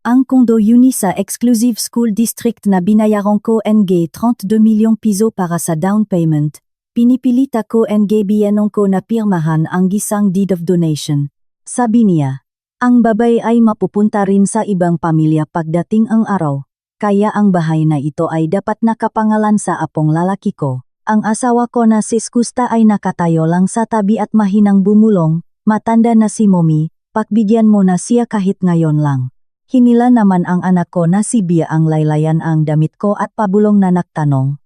Ang kondo uni sa exclusive school district na binayaran ko ng 32 milyong piso para sa down payment. Pinipilit ako ng biyanong ko na pirmahan ang gisang deed of donation. Sabi niya, ang babae ay mapupunta rin sa ibang pamilya pagdating ang araw. Kaya ang bahay na ito ay dapat nakapangalan sa apong lalaki ko. Ang asawa ko na si Skusta ay nakatayo lang sa tabi at mahinang bumulong. Matanda na si Mommy, pagbigyan mo na siya kahit ngayon lang. Hinila naman ang anak ko na si Bia ang laylayan ang damit ko at pabulong na nagtanong.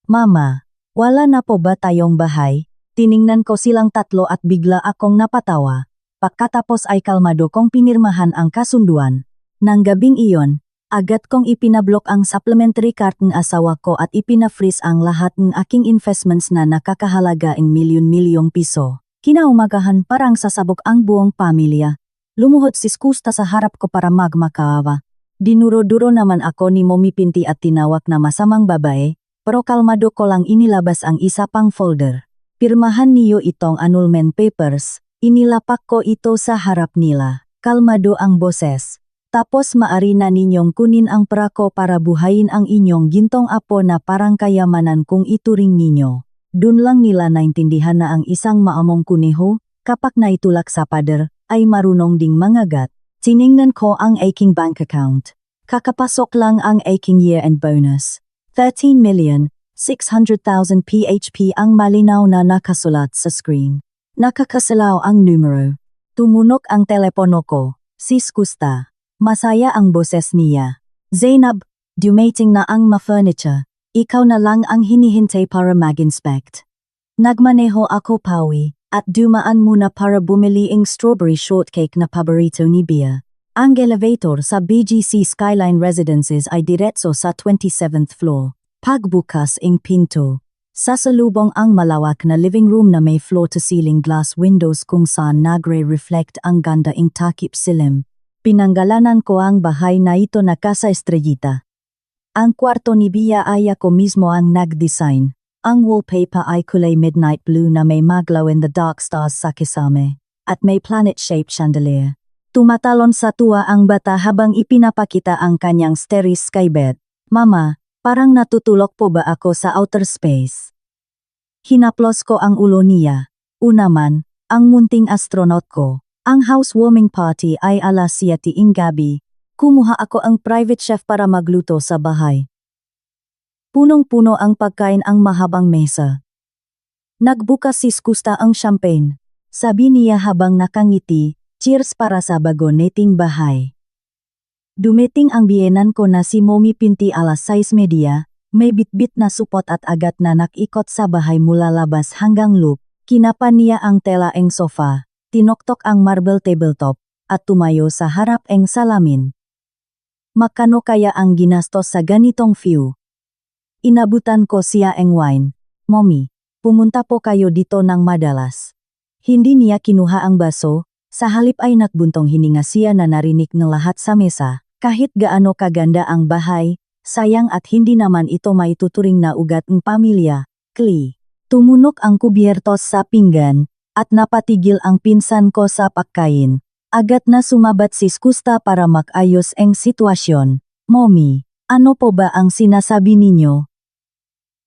Mama, wala na po ba tayong bahay? Tiningnan ko silang tatlo at bigla akong napatawa. Pagkatapos ay kalmado kong pinirmahan ang kasunduan. Nang gabing iyon, agad kong ipinablok ang supplementary card ng asawa ko at ipina-freeze ang lahat ng aking investments na nakakahalaga ng milyon-milyong piso. Kinaumagahan parang sasabog ang buong pamilya. Lumuhod si Skusta sa harap ko para magmakaawa. Dinuro-duro naman ako ni Mommy Pinti at tinawag na masamang babae, pero kalmado ko lang inilabas ang isa pang folder. Pirmahan niyo itong annulment papers, inilapak ko ito sa harap nila. Kalmado ang boses. Tapos maari na ninyong kunin ang pera ko para buhayin ang inyong gintong apo na parang kayamanan kung ituring ninyo. Dun lang nila naintindihan na ang isang maamong kuneho, kapag naitulak sa pader, ay marunong ding mangagat. Tiningnan ko ang aking bank account. Kakapasok lang ang aking year-end bonus. 13,600,000 PHP ang malinaw na nakasulat sa screen. Nakakasalaw ang numero. Tumunok ang telepono ko. Si Skusta. Masaya ang boses niya. Zainab, dumating na ang ma-furniture. Ikaw na lang ang hinihintay para mag-inspect. Nagmaneho ako pawi. At dumaan muna para bumili ng strawberry shortcake na paborito ni Bia. Ang elevator sa BGC Skyline Residences ay diretso sa 27th floor. Pagbukas ng pinto, sasalubong ang malawak na living room na may floor-to-ceiling glass windows kung saan nagre-reflect ang ganda ng takip silim. Pinanggalanan ko ang bahay na ito na Casa Estrellita. Ang kwarto ni Bia ay ako mismo ang nag-design. Ang wallpaper ay kulay midnight blue na may maglaw in the dark stars sa kisame, at may planet-shaped chandelier. Tumatalon sa tuwa ang bata habang ipinapakita ang kanyang starry sky bed. Mama, parang natutulog po ba ako sa outer space? Hinaplos ko ang ulo niya. Unaman, ang munting astronaut ko. Ang housewarming party ay alas 7:00 gabi. Kumuha ako ang private chef para magluto sa bahay. Punong-puno ang pagkain ang mahabang mesa. Nagbukas si Skusta ang champagne. Sabi niya habang nakangiti, cheers para sa bago neting bahay. Dumating ang biyenan ko na si Mommy Pinti alas 6:30, may bitbit na supot at agad na nakikot sa bahay mula labas hanggang loop. Kinapa niya ang tela ng sofa, tinoktok ang marble tabletop, at tumayo sa harap ng salamin. Makano kaya ang ginastos sa ganitong view? Inabutan ko siya ng wine. Mommy, pumunta po kayo dito ng madalas. Hindi niya kinuha ang baso, sa halip ay nagbuntong hininga siya na narinig ng lahat sa mesa. Kahit gaano kaganda ang bahay, sayang at hindi naman ito maituturing na ugat ng pamilya. Kli. Tumunok ang kubyertos sa pinggan, at napatigil ang pinsan ko sa pagkain. Agad na sumabat si Skusta para makayos ang sitwasyon. Mommy, ano po ba ang sinasabi ninyo?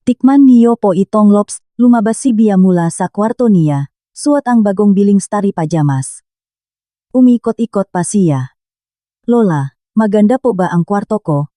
Tikman niyo po itong lobster. Lumabas si Bia mula sa kwarto niya, suot ang bagong biling starry pajamas. Umikot-ikot pa siya. Lola, maganda po ba ang kwarto ko?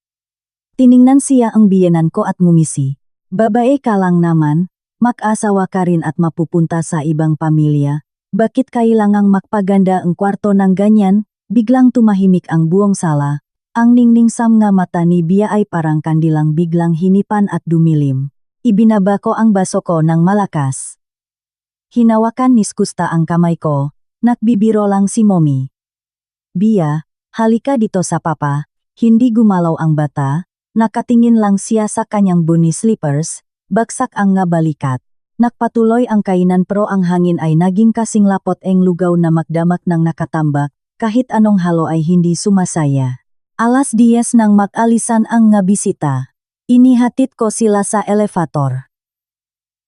Tiningnan siya ang biyenan ko at ngumisi. Babae ka lang naman, mag-asawa ka rin at mapupunta sa ibang pamilya. Bakit kailangang magpaganda ang kwarto ng ganyan? Biglang tumahimik ang buong sala. Ang ningningsam nga mata ni Bia ay parang kandilang biglang hinipan at dumilim. Ibinaba ko ang baso ko ng malakas. Hinawakan ni Skusta ang kamay ko, nagbibiro lang si Mommy. Bia, halika dito sa papa. Hindi gumalaw ang bata, nakatingin lang siya sa kanyang bunny slippers, bagsak ang nga balikat. Nakpatuloy ang kainan pero ang hangin ay naging kasing lapot ang lugaw na magdamak ng nakatambak, kahit anong halo ay hindi sumasaya. Alas 10 nang mag-alisan ang nga bisita. Inihatid ko sila sa elevator.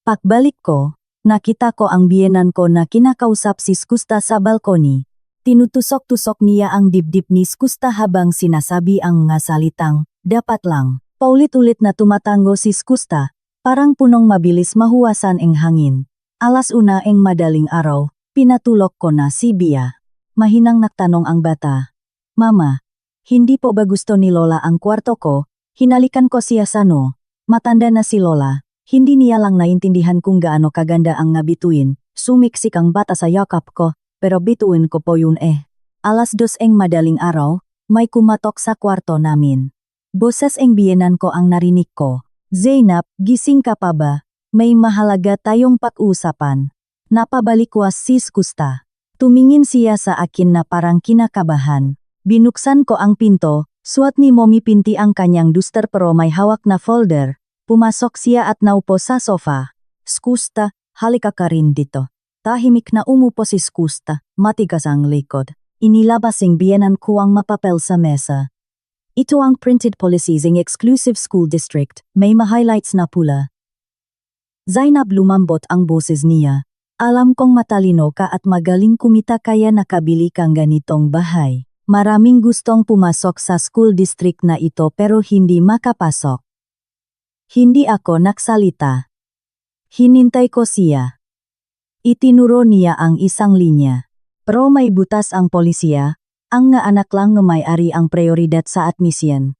Pagbalik ko, nakita ko ang biyenan ko na kinakausap si Skusta sa balkoni. Tinutusok-tusok niya ang dibdib ni Skusta habang sinasabi ang mga salitang, dapat lang. Paulit-ulit na tumatango si Skusta, parang punong mabilis mahuwasan ang hangin. Alas una ang madaling araw, pinatulog ko na si Bia. Mahinang nagtanong ang bata. Mama, hindi po ba gusto ni Lola ang kwarto ko? Hinalikan ko siya sa no. Matanda na si Lola, hindi niya lang naintindihan kung gaano kaganda ang nabituin. Sumiksik ang bata sa yakap ko. Pero bituin ko po yun eh. Alas 2 ang madaling araw, may kumatok sa kwarto namin. Boses ang biyenan ko ang narinig ko. Zainab, gising ka pa ba? May mahalaga tayong pag-usapan. Napabalikwas si Skusta. Tumingin siya sa akin na parang kinakabahan. Binuksan ko ang pinto, suot ni Mommy Pinti ang kanyang duster pero may hawak na folder. Pumasok siya at naupo sa sofa. Skusta, halika ka rin dito. Tahimik na umupo si Skusta, matigas ang likod. Inilabas ang biyenan ko ang mapapel sa mesa. Ito ang printed policies ng exclusive school district, may ma-highlights na pula. Zainab, lumambot ang boses niya. Alam kong matalino ka at magaling kumita kaya nakabili kang ganitong bahay. Maraming gustong pumasok sa school district na ito pero hindi makapasok. Hindi ako nagsalita. Hinintay ko siya. Itinuro niya ang isang linya. Pero may butas ang polisiya, ang nga anak lang ng may-ari ang prioridad sa admisyon.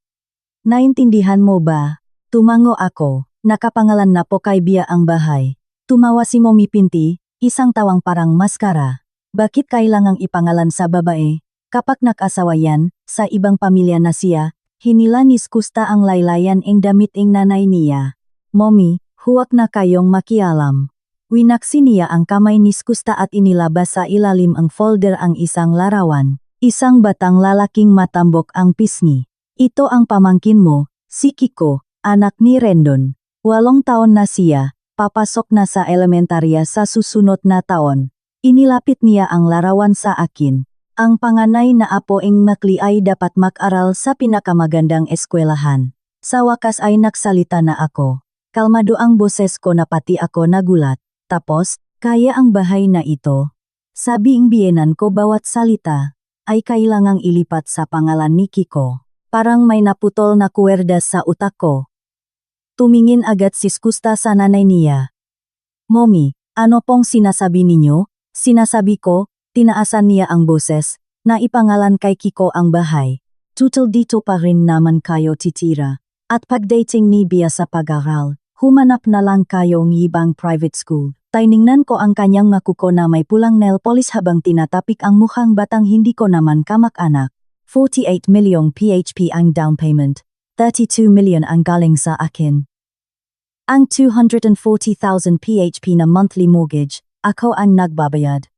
Naintindihan mo ba? Tumango ako, nakapangalan na po kay Bia ang bahay. Tumawa si Mommy Pinti, isang tawang parang maskara. Bakit kailangang ipangalan sa babae? Kapag nag-asawa yan, sa ibang pamilya na siya, hinila ni Skusta ang laylayan ang damit ng nanay niya. Mommy, huwag na kayong makialam. Winaksi niya ang kamay ni Skusta at inilabas sa ilalim ang folder ang isang larawan. Isang batang lalaking matambok ang pisngi. Ito ang pamangkin mo, si Kiko, anak ni Rendon. 8 taon na siya, papasok na sa elementarya sa susunod na taon. Inilapit niya ang larawan sa akin. Ang panganay na apo ng Makli ay dapat mag-aral sa pinakamagandang eskwelahan. Sa wakas ay nagsalita na ako. Kalmado ang boses ko na pati ako nagulat. Tapos, kaya ang bahay na ito. Sabi ng biyenan ko bawat salita, ay kailangang ilipat sa pangalan ni Kiko. Parang may naputol na kuwerdas sa utak ko. Tumingin agad si Skusta sa nanay niya. Mommy, ano pong sinasabi ninyo? Sinasabi ko, tinaasan niya ang boses, na ipangalan kay Kiko ang bahay. Tutal dito pa rin naman kayo titira. At pagdating ni Bia sa pag-aral, humanap na lang kayo ng ibang private school. Tiningnan ko ang kanyang makuko na may pulang nail polish habang tinatapik ang mukhang batang hindi ko naman kamag-anak. 48 milyong PHP ang down payment. 32 million ang galing sa akin. Ang 240,000 PHP na monthly mortgage, ako ang nagbabayad.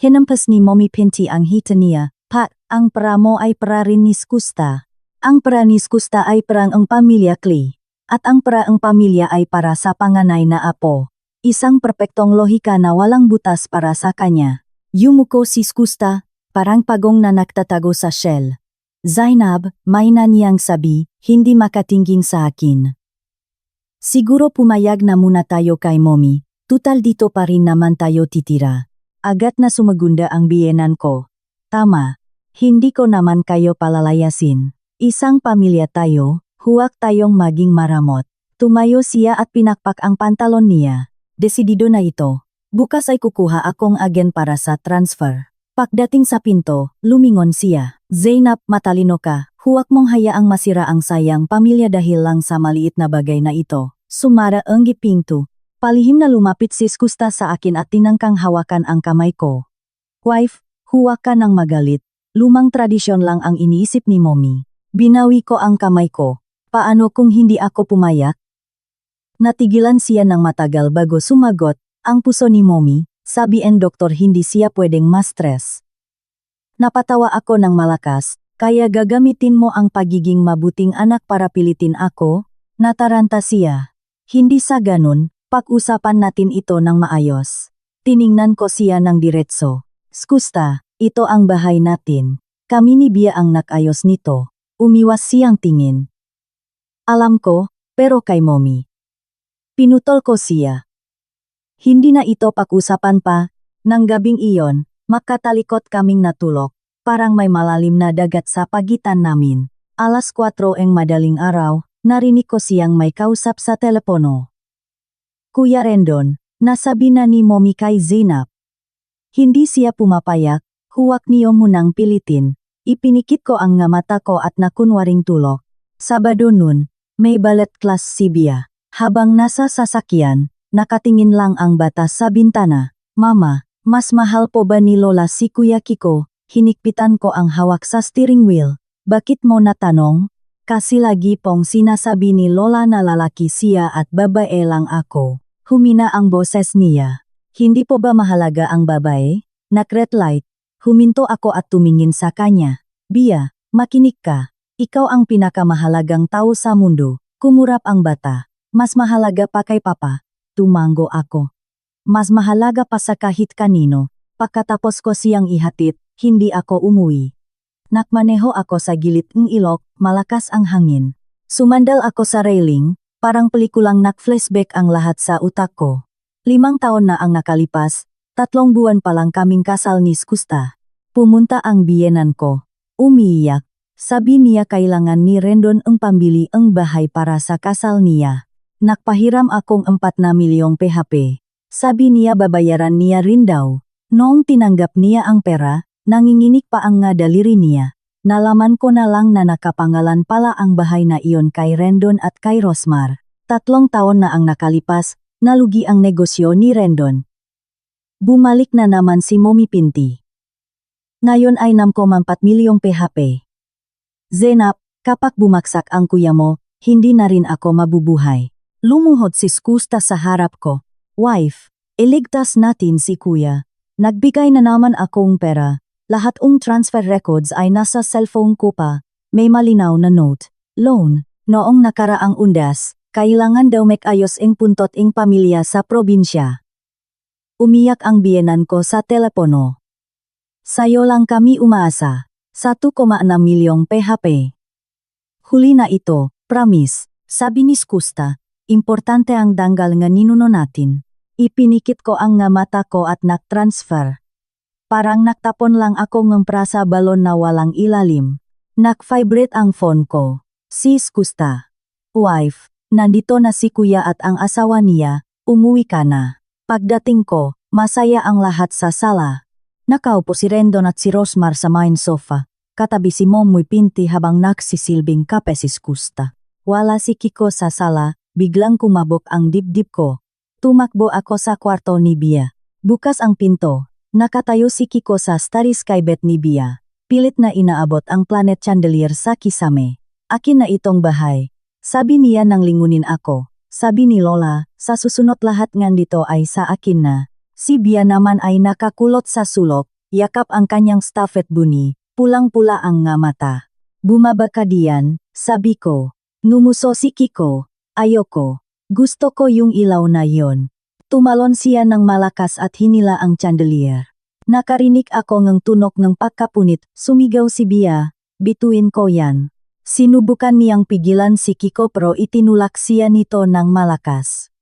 Hinampas ni Mommy Pinti ang hita niya. Pat, ang pera mo ay pera rin ni Skusta. Ang pera ni Skusta ay perang ang pamilya Klee. At ang pera ang pamilya ay para sa panganay na apo. Isang perpektong lohika na walang butas para sa kanya. Yumuko si Skusta, parang pagong na nagtatago sa shell. Zainab, may na niyang sabi, hindi makatingin sa akin. Siguro pumayag na muna tayo kay Mommy, tutal dito pa rin naman tayo titira. Agad na sumagunda ang biyenan ko. Tama, hindi ko naman kayo palalayasin. Isang pamilya tayo, huwag tayong maging maramot. Tumayo siya at pinakpak ang pantalon niya. Desidido na ito. Bukas ay kukuha akong agen para sa transfer. Pagdating sa pinto, lumingon siya. Zainab, matalino ka. Huwag mong hayaang masira ang sayang pamilya dahil lang sa maliit na bagay na ito. Sumara ang gipinto. Palihim na lumapit si Skusta sa akin at tinangkang hawakan ang kamay ko. Wife, huwag ka nang magalit. Lumang tradisyon lang ang iniisip ni Mommy. Binawi ko ang kamay ko. Paano kung hindi ako pumayag? Natigilan siya ng matagal bago sumagot, ang puso ni Mommy, sabi en doktor hindi siya pwedeng ma-stress. Napatawa ako ng malakas, kaya gagamitin mo ang pagiging mabuting anak para pilitin ako? Nataranta siya. Hindi sa ganun, pag-usapan natin ito ng maayos. Tiningnan ko siya ng diretso. Skusta, ito ang bahay natin. Kami ni Bia ang nag-ayos nito. Umiwas siyang tingin. Alam ko, pero kay Mommy. Pinutol ko siya. Hindi na ito pag-usapan pa, nang gabing iyon, Makatalikot kaming natulog, parang may malalim na dagat sa pagitan namin. Alas 4 eng madaling araw, narinig ko siyang may kausap sa telepono. Kuya Rendon, nasabi na ni Mommy kay Zainab. Hindi siya pumapayag, huwag niyo munang pilitin. Ipinikit ko ang nga mata ko at nakunwaring tulog. Sabado nun, may ballet class si Bia. Habang nasa sasakyan, nakatingin lang ang bata sa bintana. Mama, mas mahal po ba ni Lola si Kuya Kiko? Hinikpitan ko ang hawak sa steering wheel. Bakit mo natanong? Kasi lagi pong sinasabi ni Lola na lalaki siya at babae lang ako. Humina ang boses niya. Hindi po ba mahalaga ang babae? Nag-red light. Huminto ako at tumingin sa kanya. Bia, makinig ka. Ikaw ang pinakamahalagang tao sa mundo. Kumurap ang bata. Mas mahalaga pa kay Papa. Tumango ako. Mas mahalaga pa sa kahit kanino. Pagkatapos ko siyang ihatid, hindi ako umuwi. Nakmaneho ako sa gilid ng ilog, malakas ang hangin. Sumandal ako sa railing, parang pelikulang nag-flashback ang lahat sa utak ko. 5 taon na ang nakalipas, 3 buwan pa lang kaming kasal ni Skusta. Pumunta ang biyenan ko. Umiiyak. Sabi niya kailangan ni Rendon ang pambili ang bahay para sa kasal niya. Nakpahiram akong 4 na milyong PHP. Sabi niya babayaran niya rin daw. Noong tinanggap niya ang pera, nanginginig pa ang nga daliri niya. Nalaman ko na lang na nakapangalan pala ang bahay na iyon kay Rendon at kay Rosmar. 3 taon na ang nakalipas, nalugi ang negosyo ni Rendon. Bumalik na naman si Mommy Pinti. Ngayon ay 6,4 milyong PHP. Zainab, kapag bumagsak ang kuya mo, hindi na rin ako mabubuhay. Lumuhod si Skusta sa harap ko. Wife, iligtas natin si kuya. Nagbigay na naman akong pera. Lahat ng transfer records ay nasa cellphone ko pa. May malinaw na note. Loan. Noong nakaraang undas, kailangan daw ayos ang puntot ng pamilya sa probinsya. Umiyak ang biyenan ko sa telepono. Sayo lang kami umaasa. 1,6 milyong PHP. Huli na ito, promise, sabi ni Skusta. Importante ang danggal nga ninuno natin. Ipinikit ko ang nga mata ko at nak-transfer. Parang naktapon lang ako ng prasa balon na walang ilalim. Nak-vibrate ang phone ko. Si Skusta. Wife, nandito na si kuya at ang asawa niya, umuwi ka na. Pagdating ko, masaya ang lahat sa sala. Nakaupo si Rendon at si Rosmar sa main sofa. Katabi si Mommy Pinti habang nagsisilbing kape si Skusta. Wala si Kiko sa sala, biglang kumabog ang dibdib ko. Tumakbo ako sa kwarto ni Bia. Bukas ang pinto. Nakatayo si Kiko sa starry skybed ni Bia. Pilit na inaabot ang planet chandelier sa kisame. Akin na itong bahay. Sabi niya nang lingunin ako. Sabi ni Lola, sa susunod lahat nandito ay sa akin na. Si Bia naman ay nakakulot sa sulok, yakap ang kanyang stuffed bunny, pulang-pula ang nga mata. Bumaba ka diyan, sabi ko. Ngumuso si Kiko. Ayoko. Gusto ko yung ilaw na yon. Tumalon siya ng malakas at hinila ang chandelier. Nakarinig ako ng tunok ng pagkapunit, sumigaw si Bia, bituin ko yan. Sinubukan niyang pigilan si Kiko pero itinulak siya nito ng malakas.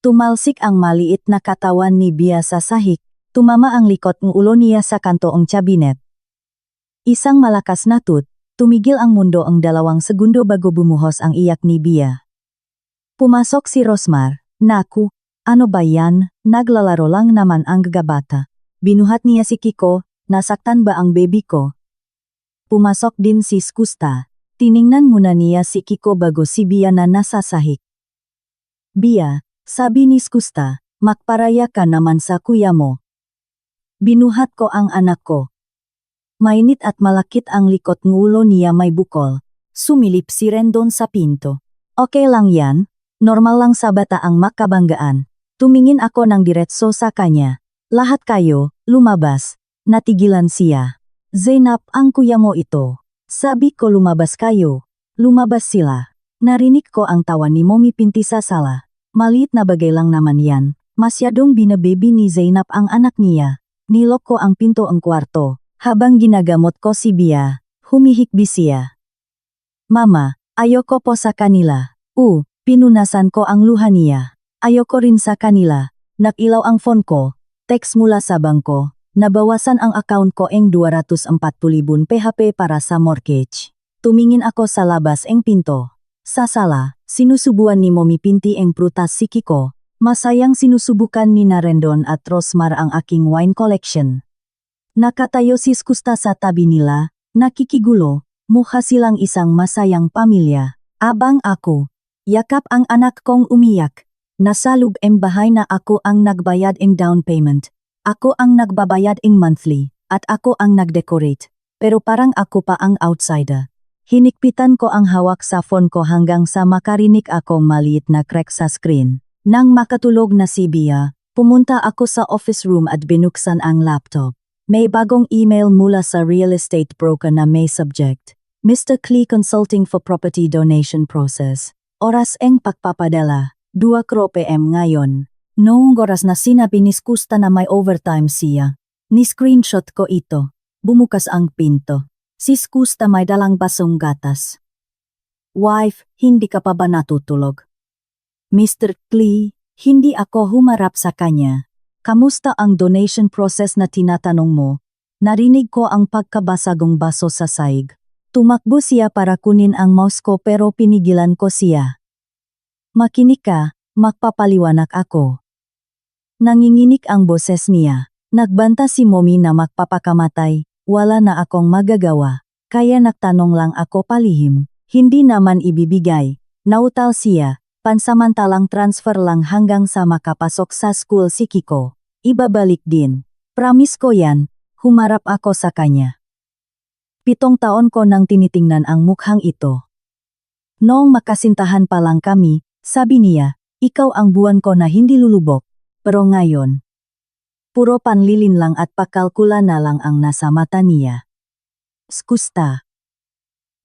Tumalsik ang maliit na katawan ni Bia sa sahig, tumama ang likot ng ulo niya sa kanto ng cabinet. Isang malakas na tut, tumigil ang mundo ang 2 segundo bago bumuhos ang iyak ni Bia. Pumasok si Rosmar. Naku, ano ba yan? Naglalaro lang naman ang gagabata. Binuhat niya si Kiko, nasaktan ba ang baby ko? Pumasok din si Skusta. Tiningnan muna niya si Kiko bago si Bia na nasa sahig. Bia, sabi ni Skusta, magparaya ka naman sa kuya mo. Binuhat ko ang anak ko. Mainit at malakit ang likot ng ulo niya may bukol. Sumilip si Rendon sa pinto. Okay lang yan. Normal lang sa bata ang makabanggaan. Tumingin ako ng diretso sa kanya. Lahat kayo, lumabas. Natigilan siya. Zainab, ang kuya mo ito. Sabi ko lumabas kayo. Lumabas sila. Narinig ko ang tawa ni Mommy Pinti sa sala. Maliit na bagay lang naman yan. Masyadong binababy ni Zainab ang anak niya. Nilok ko ang pinto ang kwarto. Habang ginagamot ko si Bia, humihikbi siya. Mama, ayoko po sa kanila. Pinunasan ko ang luha niya. Ayoko rin sa kanila. Nakilaw ang phone ko. Text mula sa bangko. nabawasan ang account ko eng 240,000 PHP para sa mortgage. Tumingin ako sa labas eng pinto. Sa sala, sinusubuan ni Mommy Pinti eng prutas si Kiko. Masayang sinusubukan ni Rendon at Rosmar ang aking wine collection. Nakatayo si Skusta sa tabi nila, nakikigulo, mukha silang isang masayang pamilya. Abang ako, yakap ang anak kong umiyak. Nasa loob eng bahay na ako ang nagbayad eng down payment. Ako ang nagbabayad ing monthly, at ako ang nagdecorate. Pero parang ako pa ang outsider. Hinikpitan ko ang hawak sa phone ko hanggang sa makarinig akong maliit na crack sa screen. Nang makatulog na si Bia, pumunta ako sa office room at binuksan ang laptop. May bagong email mula sa real estate broker na may subject. Mr. Klee Consulting for Property Donation Process. Oras eng pagpapadala, 2 PM ngayon. Noong oras na sinabi ni Skusta na may overtime siya. Ni-screenshot ko ito. Bumukas ang pinto. Si Skusta may dalang basong gatas. Wife, hindi ka pa ba natutulog? Mr. Klee, hindi ako humarap sa kanya. Kamusta ang donation process na tinatanong mo? Narinig ko ang pagkabasagong baso sa saig. Tumakbo siya para kunin ang mouse ko pero pinigilan ko siya. Makinig ka, magpapaliwanag ako. Nanginginig ang boses niya. Nagbanta si Mommy na magpapakamatay, wala na akong magagawa. Kaya nagtanong lang ako palihim. Hindi naman ibibigay. Nautal siya. Pansamantalang transfer lang hanggang sa makapasok sa school si Kiko. Ibabalik din. Promise ko yan, humarap ako sa kanya. 7 taon ko nang tinitingnan ang mukhang ito. Noong makasintahan pa lang kami, sabi niya, ikaw ang buwan ko na hindi lulubog. Pero ngayon, puro panlilin lang at pakalkula na lang ang nasa mata niya. Skusta.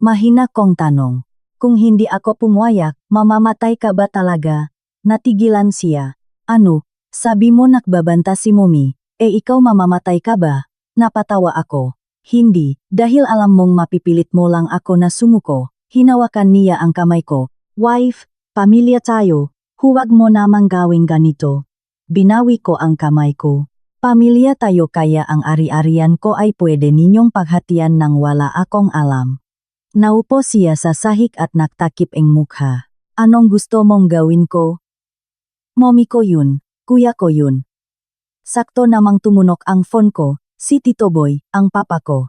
Mahina kong tanong. Kung hindi ako pumayak, mamamatay ka ba talaga? Natigilan siya. Ano, sabi mo nagbabanta si Mommy, ikaw mamamatay ka ba? Napatawa ako. Hindi, dahil alam mong mapipilit mo lang ako na sumuko. Hinawakan niya ang kamay ko. Wife, pamilya tayo, huwag mo namang gawing ganito. Binawi ko ang kamay ko. Pamilya tayo kaya ang ari-arian ko ay pwede ninyong paghatian nang wala akong alam. Naupo siya sa sahig at nagtakip ang mukha. Anong gusto mong gawin ko? Mommy ko yun, kuya ko yun. Sakto namang tumunok ang phone ko, si Tito Boy, ang papa ko.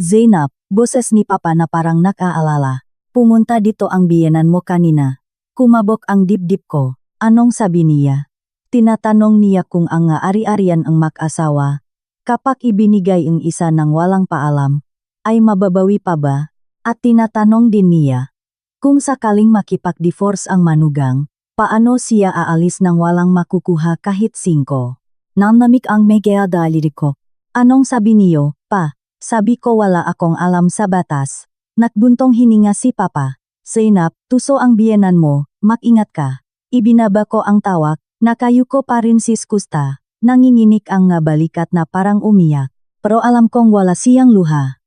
Zainab, boses ni papa na parang nakaalala. Pumunta dito ang biyenan mo kanina. Kumabok ang dibdib ko. Anong sabi niya? Tinatanong niya kung ang ari-arian ang mag-asawa. Kapag ibinigay ang isa ng walang paalam, ay mababawi pa ba? At tinatanong din niya, kung sakaling makipag-divorce ang manugang, paano siya aalis nang walang makukuha kahit 5? Namnamik ang megea daliri ko. Anong sabi niyo, pa? Sabi ko wala akong alam sa batas. Nagbuntong hininga si papa. Zainab, tuso ang biyenan mo, mag-ingat ka. Ibinaba ko ang tawag, nakayuko pa rin si Skusta. Nanginginig ang balikat na parang umiyak. Pero alam kong wala siyang luha.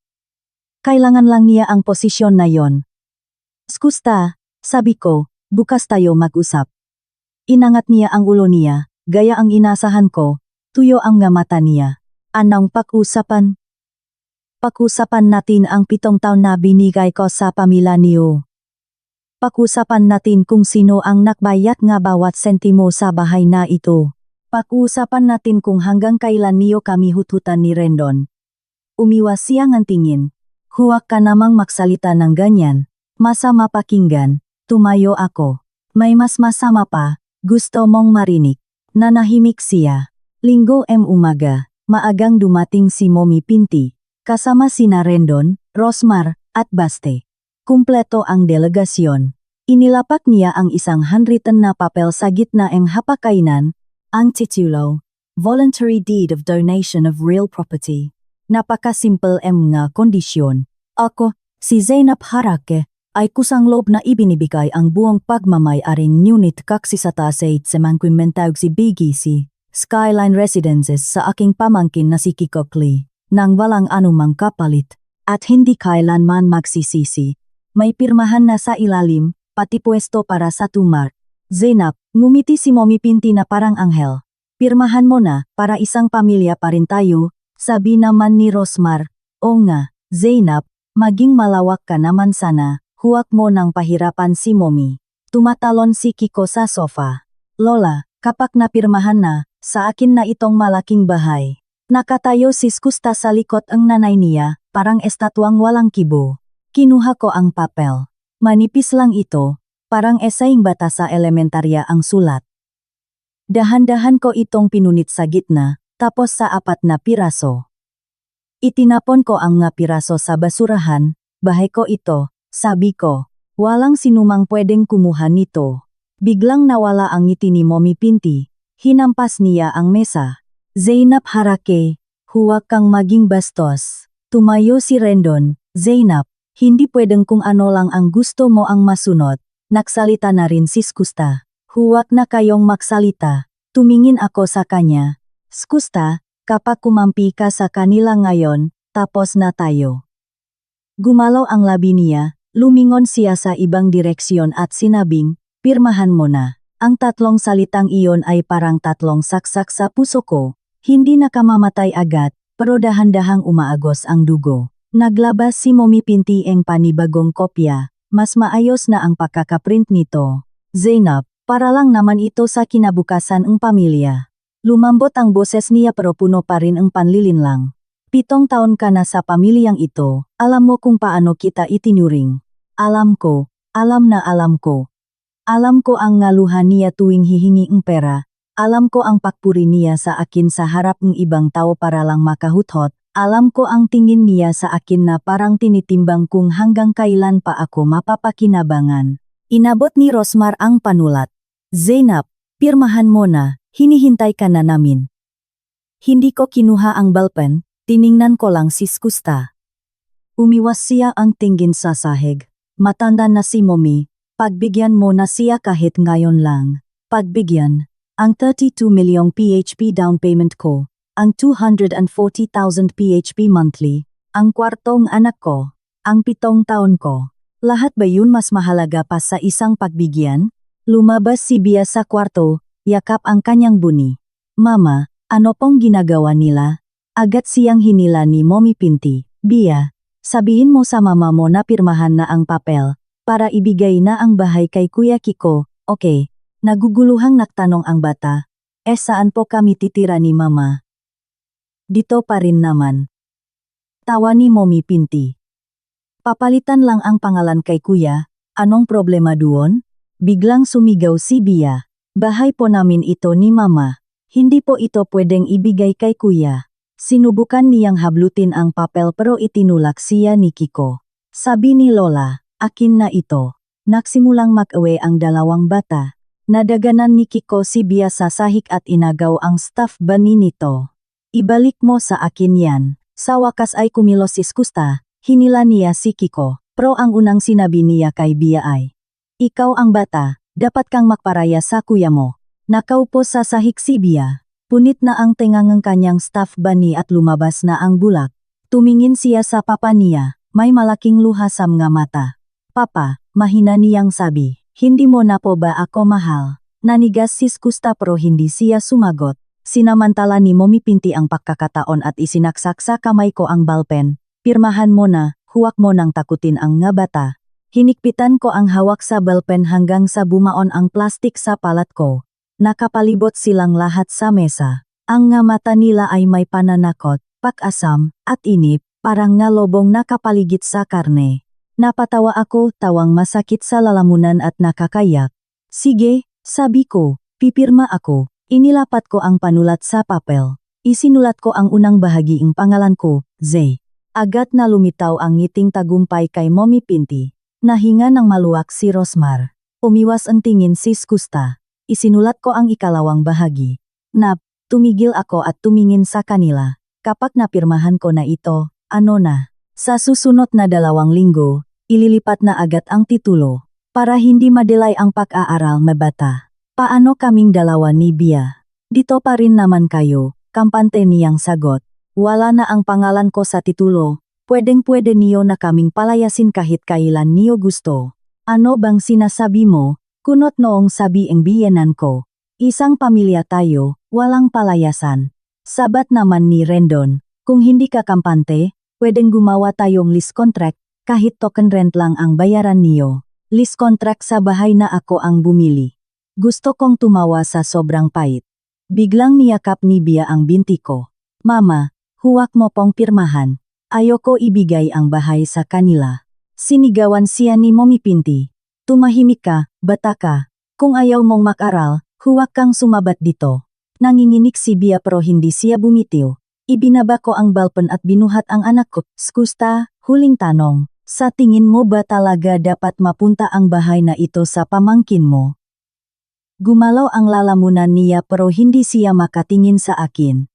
Kailangan lang niya ang posisyon na yon. Skusta, sabi ko, bukas tayo mag-usap. Inangat niya ang ulo niya, gaya ang inasahan ko, tuyo ang mata niya. Anong pag-usapan? Pag-usapan natin ang 7 taon na binigay ko sa pamilya niyo. Pag-usapan natin kung sino ang nagbayad nga bawat sentimo sa bahay na ito. Pag-usapan natin kung hanggang kailan niyo kami hututan ni Rendon. Umiwas siya ng tingin. Huwag ka namang magsalita ng ganyan. Masama pakinggan. Tumayo ako. May mas masama pa. Gusto mong marinig. Nanahimik siya. Linggo umaga. Maagang dumating si Mommy Pinti. Kasama sina Rendon, Rosmar, at Baste. Kumpleto ang delegasyon. Inilapak niya ang isang handwritten na papel sa gitna ng hapakainan. Ang titulo, Voluntary Deed of Donation of Real Property. Napaka-simple nga kondisyon. Ako, si Zainab Harake, ay kusang loob na ibinibigay ang buong pagmamay-aring ngunit kaksisata sa itsemangkwimentaog si BGC, Skyline Residences sa aking pamangkin na si Kiko Klee, nang walang anumang kapalit, at hindi kailanman magsisisi. May pirmahan na sa ilalim, pati pwesto para sa tumar. Zainab, ngumiti si Mommy Pinti na parang anghel. Pirmahan mo na, para isang pamilya pa rin tayo, sabi naman ni Rosmar. O nga, Zainab, maging malawak ka naman sana, huwag mo nang pahirapan si Mommy. Tumatalon si Kiko sa sofa. Lola, kapag napirmahan na, sa akin na itong malaking bahay. Nakatayo si Skusta sa likod ang nanay niya, parang estatwang walang kibo. Kinuha ko ang papel. Manipis lang ito, parang esaying bata sa elementarya ang sulat. Dahan-dahan ko itong pinunit sa gitna, tapos sa 4 na piraso. Itinapon ko ang nga piraso sa basurahan, bahay ko ito, sabi ko. Walang sinumang pwedeng kumuha nito. Biglang nawala ang ngiti ni Mommy Pinti. Hinampas niya ang mesa. Zainab harake, huwag kang maging bastos. Tumayo si Rendon. Zainab, hindi pwedeng kung ano lang ang gusto mo ang masunod. Nagsalita na rin si Skusta. Huwag na kayong magsalita. Tumingin ako sa kanya. Skusta, kapag kumampi ka sa kanila ngayon, tapos na tayo. Gumalaw ang labi niya, lumingon siya sa ibang direksyon at sinabing, pirmahan mo na. Ang 3 salitang iyon ay parang 3 saksak sa puso ko. Hindi nakamamatay agad, pero dahan-dahang umaagos ang dugo. Naglabas si Mommy Pinti ang panibagong kopya. Mas maayos na ang pagkakaprint nito. Zainab, para lang naman ito sa kinabukasan ng pamilya. Lumambot ang boses niya pero puno pa rin ang panlilinlang. 7 taon ka na sa pamilyang ito, alam mo kung paano kita itinuring. Alam ko, alam na alam ko. Alam ko ang ngaluhan niya tuwing hihingi ng pera. Alam ko ang pakpuri niya sa akin sa harap ng ibang tao para lang makahuthot. Alam ko ang tingin niya sa akin na parang tinitimbang kung hanggang kailan pa ako mapapakinabangan. Inabot ni Rosmar ang panulat. Zainab, pirmahan mo na, hinihintay ka na namin. Hindi ko kinuha ang ballpen, tiningnan ko lang si Skusta. Umiwas siya ang tingin sa sahig. Matanda na si Mommy, pagbigyan mo na siya kahit ngayon lang. Pagbigyan, ang 32 milyong PHP down payment ko. Ang 240,000 PHP monthly, ang 4 anak ko, ang 7 taon ko. Lahat ba yun mas mahalaga pa sa isang pagbigyan? Lumabas si Bia sa kwarto, yakap ang kanyang buni. Mama, ano pong ginagawa nila? Agad siyang hinila ni Mommy Pinti. Bia, sabihin mo sa mama mo na pirmahan na ang papel, para ibigay na ang bahay kay Kuya Kiko, okay? Naguguluhang nagtanong ang bata. Saan po kami titira ni mama? Dito pa rin naman. Tawa ni Mommy Pinti. Papalitan lang ang pangalan kay Kuya, anong problema doon? Biglang sumigaw si Bia. Bahay po namin ito ni Mama. Hindi po ito pwedeng ibigay kay Kuya. Sinubukan niyang hablutin ang papel pero itinulak siya ni Kiko. Sabi ni Lola, akin na ito. Nagsimulang mag-away ang 2 bata. Nadaganan ni Kiko si Bia sa sahig at inagaw ang stuffed bunny nito. Ibalik mo sa akin yan. Sa wakas ay kumilos si Skusta, hinila niya si Kiko, pero ang unang sinabi niya kay Bia ay, ikaw ang bata, dapat kang magparaya sa kuya mo. Nakaupo sa sahig si Bia, punit na ang tengang ng kanyang stuffed bunny at lumabas na ang bulak. Tumingin siya sa papa niya, may malaking luha sa mga mata. Papa, mahina niyang sabi, hindi mo na po ba ako mahal? Nanigas si Skusta pero hindi siya sumagot. Sinamantala ni Mommy Pinti ang pagkakataon at isinaksak sa kamay ko ang ballpen. Pirmahan mo na, huwag mo nang takutin ang nga bata. Hinikpitan ko ang hawak sa ballpen hanggang sa bumaon ang plastik sa palat ko. Nakapalibot silang lahat sa mesa. Ang nga mata nila ay may pananakot, pag-asam, at inip, parang nga lobong nakapaligid sa karne. Napatawa ako, tawang masakit sa lalamunan at nakakayak. Sige, sabi ko, pipirma ako. Inilapat ko ang panulat sa papel. Isinulat ko ang unang bahagi ng pangalan ko, Z. Agad na lumitaw ang ngiting tagumpay kay Mommy Pinti. Nahinga ng maluwak si Rosmar. Umiwas ang tingin si Skusta. Isinulat ko ang 2 bahagi. Nap, tumigil ako at tumingin sa kanila. Kapag napirmahan ko na ito, ano na? Sa susunod na 2 linggo, ililipat na agad ang titulo. Para hindi madelay ang pag-aaral ng bata. Paano kaming 2 ni Bia? Dito pa rin naman kayo, kampante niyang sagot. Wala na ang pangalan ko sa titulo, pwedeng-pwede niyo na kaming palayasin kahit kailan niyo gusto. Ano bang sinasabi mo? Kunot noong sabi ang biyenan ko. Isang pamilya tayo, walang palayasan. Sabat naman ni Rendon, kung hindi ka kampante, pwedeng gumawa tayong lease contract, kahit token rent lang ang bayaran niyo. Lease contract sa bahay na ako ang bumili. Gusto kong tumawa sa sobrang pait. Biglang niyakap ni Bia ang binti ko. Mama, huwag mo pong pirmahan. Ayoko ibigay ang bahay sa kanila. Sinigawan siya ni Mommy Pinti. Tumahimik ka, bata ka. Kung ayaw mong mag-aral, huwag kang sumabat dito. Nanginginig si Bia pero hindi siya bumitiw. Ibinaba ko ang balpon at binuhat ang anak ko. Skusta, huling tanong. Sa tingin mo ba talaga dapat mapunta ang bahay na ito sa pamangkin mo? Gumalaw ang lalamunan niya pero hindi siya makatingin sa akin.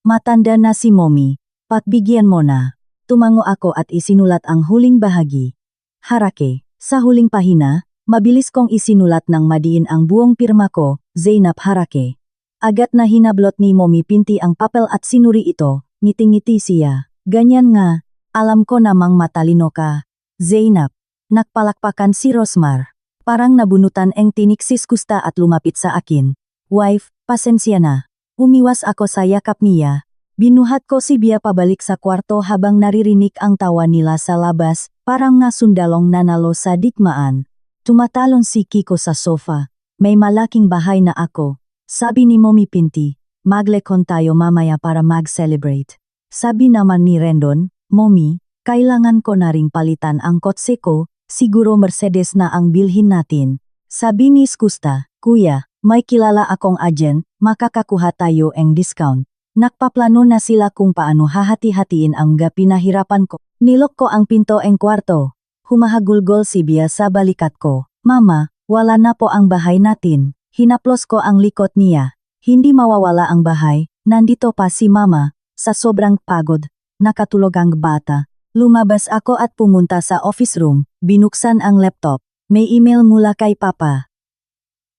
Matanda na si Mommy. Pagbigyan mo na. Tumango ako at isinulat ang huling bahagi. Harake, sa huling pahina, mabilis kong isinulat ng madiin ang buong pirma ko, Zainab Harake. Agad na hinablot ni Mommy Pinti ang papel at sinuri ito, ngiti-ngiti siya. Ganyan nga, alam ko namang matalino ka. Zainab, nakpalakpakan si Rosmar. Parang nabunutan ang tinik si Skusta at lumapit sa akin. Wife, pasensya na. Umiwas ako sa yakap niya. Binuhat ko si Bia pabalik sa kwarto habang naririnig ang tawa nila sa labas, parang nga sundalong nanalo sa digmaan. Tumatalon si Kiko sa sofa. May malaking bahay na ako. Sabi ni Mommy Pinti, maglekon tayo mamaya para mag-celebrate. Sabi naman ni Rendon, Mommy, kailangan ko na ring palitan ang kotse ko, siguro Mercedes na ang bilhin natin. Sabi ni Skusta, Kuya, may kilala akong agent, makakakuha tayo ang discount. Nakpaplano na sila kung paano hahati-hatiin ang pinahirapan ko. Nilok ko ang pinto ang kwarto. Humahagulgol si Bia sa balikat ko. Mama, wala na po ang bahay natin. Hinaplos ko ang likot niya. Hindi mawawala ang bahay, nandito pa si Mama. Sa sobrang pagod, nakatulog ang bata. Lumabas ako at pumunta sa office room, binuksan ang laptop. May email mula kay Papa.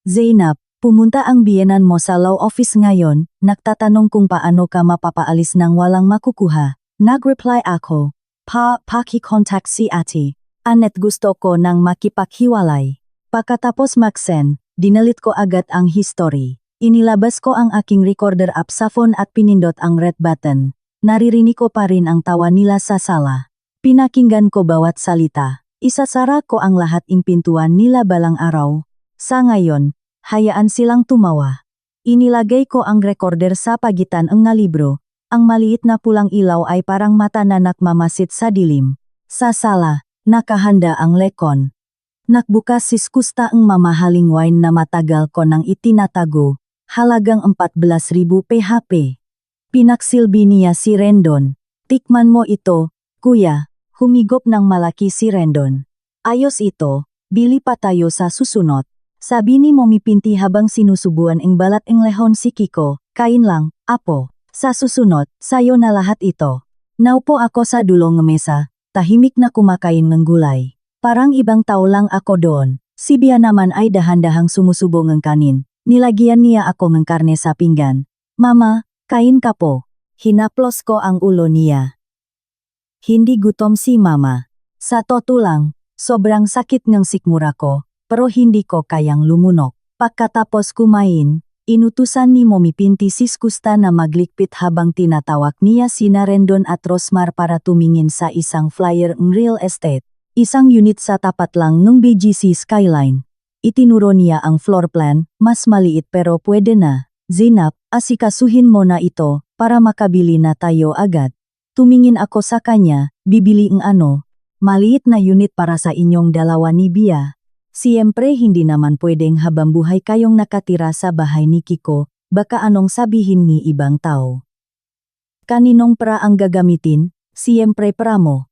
Zainab, pumunta ang biyenan mo sa law office ngayon, nagtatanong kung paano ka mapapaalis nang walang makukuha. Nag-reply ako, paki-contact si ate. Anet gusto ko nang makipaghiwalay. Pagkatapos mag-send, dinalit ko agad ang history. Inilabas ko ang aking recorder app sa phone at pinindot ang red button. Naririnig ko pa rin ang tawa nila sa sala. Pinakinggan ko bawat salita. Isasara ko ang lahat ng pintuan nila balang araw. Sa ngayon, hayaan silang tumawa. Inilagay ko ang recorder sa pagitan ng libro. Ang maliit na pulang ilaw ay parang mata na nakmamasid sa dilim. Sa sala, nakahanda ang lekon. Nakbukas si Skusta ang mamahaling wine na matagal ko nang itinatago. Halagang 14,000 PHP. Pinaksilbi niya si Rendon. Tikman mo ito, kuya. Humigop ng malaki si Rendon. Ayos ito, bili pa tayo sa susunod. Sabi ni Mommy Pinti habang sinusubuan ang balat ng lehon si Kiko. Kain lang, apo. Sa susunod, sayo na lahat ito. Naupo ako sa dulong ng mesa, tahimik na kumakain ng gulay. Parang ibang tao lang ako doon. Si Bia naman ay dahan-dahang sumusubo ng kanin. Nilagyan niya ako ng karne sa pinggan. Mama, kain ka po. Hinaplos ko ang ulo niya. Hindi gutom si Mama. Sa totoo lang, sobrang sakit ng sikmura ko, pero hindi ko kayang lumunok. Pagkatapos kumain, inutusan ni Mommy Pinti si Skusta na maglikpit habang tinatawag niya sina Rendon at Rosmar para tumingin sa isang flyer ng real estate. Isang unit sa tapat lang ng BGC Skyline. Itinuro niya ang floor plan, mas maliit pero pwede na. Zainab, asikasuhin mo na ito, para makabili na tayo agad. Tumingin ako sa kanya, bibili ng ano? Maliit na unit para sa inyong dalawa ni Bia. Siyempre hindi naman pwedeng habang buhay kayong nakatira sa bahay ni Kiko, baka anong sabihin ni ibang tao. Kaninong pra ang gagamitin? Siyempre pra mo.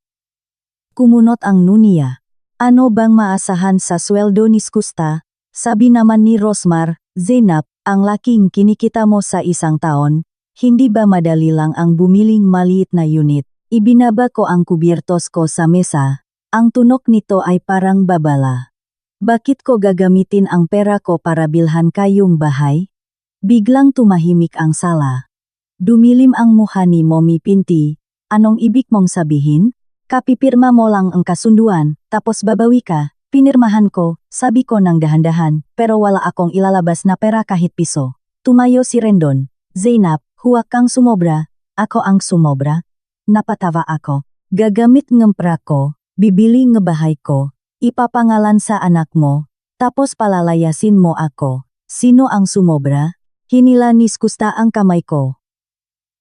Kumunot ang nuniya. Ano bang maasahan sa sweldo ni Skusta? Sabi naman ni Rosmar, Zainab, ang laking kinikita mo sa isang taon, hindi ba madali lang ang bumiling maliit na unit? Ibinaba ko ang kubiertos ko sa mesa. Ang tunok nito ay parang babala. Bakit ko gagamitin ang pera ko para bilhan kayong bahay? Biglang tumahimik ang sala. Dumilim ang mukha ni Mommy Pinti. Anong ibig mong sabihin? Kapipirma mo lang ang kasunduan, tapos babawi ka. Pinirmahan ko, sabi ko ng dahan-dahan, pero wala akong ilalabas na pera kahit piso. Tumayo si Rendon. Zainab, huwag kang sumobra. Ako ang sumobra. Napatawa ako. Gagamit ng pera ko, bibili ng bahay ko, ipapangalan sa anak mo, tapos palalayasin mo ako. Sino ang sumobra? Hinila ni Skusta ang kamay ko.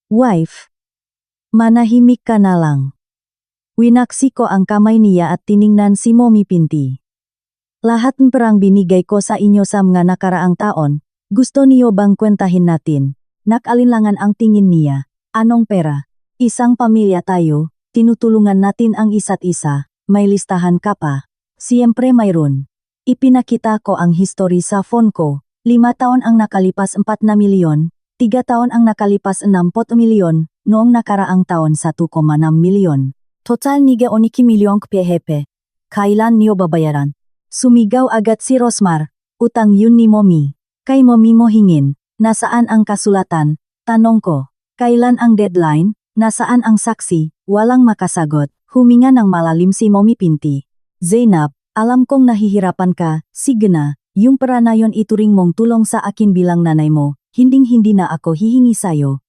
Wife, manahimik ka na lang. Winaksi ko ang kamay niya at tiningnan si Mommy Pinti. Lahat ng perang binigay ko sa inyo sa mga nakaraang taon, gusto niyo bang kwentahin natin? Nakalinlangan ang tingin niya. Anong pera? Isang pamilya tayo, tinutulungan natin ang isa't isa, may listahan ka pa. Siyempre mayroon. Ipinakita ko ang history sa phone ko. 5 taon ang nakalipas 4 na milyon, 3 taon ang nakalipas 60 milyon, noong nakaraang taon 1,6 milyon. Total niga oniki milyong kpehepe. Kailan niyo babayaran? Sumigaw agad si Rosmar. Utang yun ni Mommy. Kay Mommy mo hingin. Nasaan ang kasulatan? Tanong ko. Kailan ang deadline? Nasaan ang saksi? Walang makasagot. Huminga ng malalim si Mommy Pinti. Zainab, alam kong nahihirapan ka. Sige na. Yung pera na yon ituring mong tulong sa akin bilang nanay mo. Hinding-hindi na ako hihingi sayo.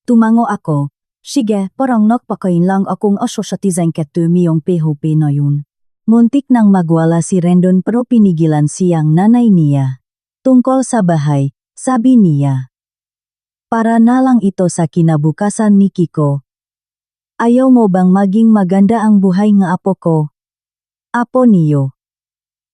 Tumango ako. Sige, parang nakpakain lang akong asosyatizang ketumiyong PHP na yun. Muntik nang magwala si Rendon pero pinigilan siyang nanay niya. Tungkol sa bahay, sabi niya. Para na lang ito sa kinabukasan ni Kiko. Ayaw mo bang maging maganda ang buhay ng apo ko? Apo niyo.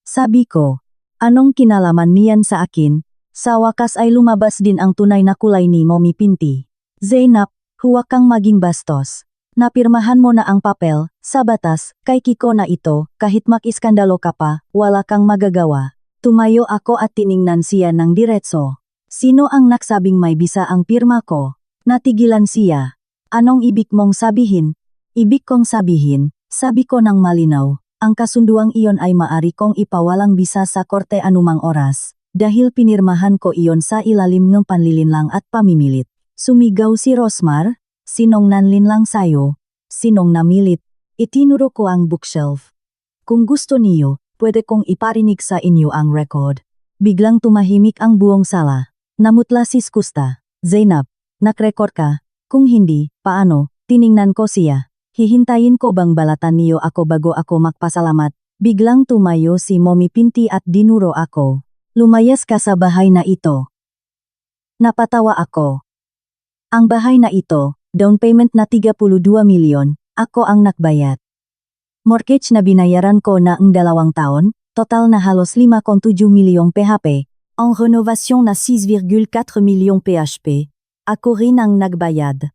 Sabi ko, anong kinalaman niyan sa akin? Sa wakas ay lumabas din ang tunay na kulay ni Mommy Pinti. Zainab, huwag kang maging bastos. Napirmahan mo na ang papel, sa batas, kay Kiko na ito, kahit makiskandalo ka pa, wala kang magagawa. Tumayo ako at tiningnan siya ng diretso. Sino ang nagsabing may bisa ang pirma ko? Natigilan siya. Anong ibig mong sabihin? Ibig kong sabihin, sabi ko ng malinaw, ang kasunduang iyon ay maari kong ipawalang bisa sa korte anumang oras, dahil pinirmahan ko iyon sa ilalim ng panlilinlang at pamimilit. Sumigaw si Rosmar. Sinong nanlinlang sayo? Sinong namilit? Itinuro ko ang bookshelf. Kung gusto niyo, pwede kong iparinig sa inyo ang record. Biglang tumahimik ang buong sala. Namutla si Skusta. Zainab, nakrecord ka? Kung hindi, paano? Tiningnan ko siya. Hihintayin ko bang balatan niyo ako bago ako magpasalamat? Biglang tumayo si Mommy Pinti at dinuro ako. Lumayas ka sa bahay na ito. Napatawa ako. Ang bahay na ito, down payment na 32 milyon, ako ang nakbayad. Mortgage na binayaran ko na ang 2 taon, total na halos 5,7 milyong PHP, ang renovasyon na 6,4 milyong PHP, ako rin ang nagbayad.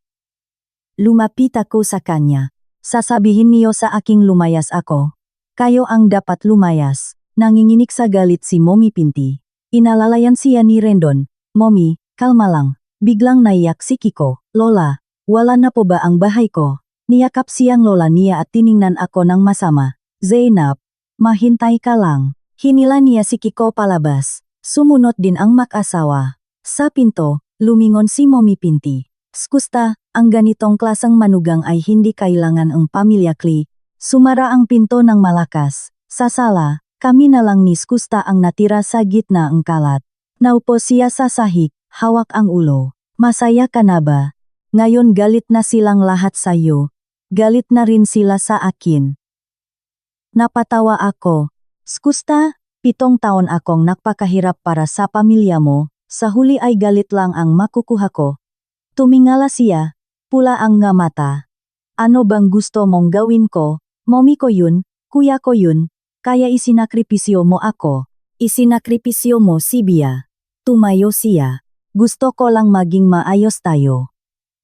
Lumapit ako sa kanya. Sasabihin niyo sa aking lumayas ako. Kayo ang dapat lumayas. Nanginginig sa galit si Mommy Pinti. Inalalayan siya ni Rendon. Mommy, kalma lang. Biglang naiyak si Kiko. Lola, wala na po ba ang bahay ko? Niyakap siyang lola niya at tiningnan ako ng masama. Zainab, mahintay ka lang. Hinila niya si Kiko palabas. Sumunod din ang mag-asawa. Sa pinto, lumingon si Mommy Pinti. Skusta, ang ganitong klasang manugang ay hindi kailangan ang pamilya Kli. Sumara ang pinto ng malakas. Sa sala, kami na lang ni Skusta ang natira sa gitna ang kalat. Naupo siya sa sahig. Hawak ang ulo. Masaya ka na ba? Ngayon galit na silang lahat sa iyo. Galit na rin sila sa akin. Napatawa ako. Skusta, 7 taon akong nagpakahirap para sa pamilya mo, sa huli ay galit lang ang makukuha ko. Tumingala siya, pula ang nga mata. Ano bang gusto mong gawin ko? Mommy ko yun, kuya ko yun, kaya isinakripisyo mo ako. Isinakripisyo mo si Bia. Tumayo siya. Gusto ko lang maging maayos tayo.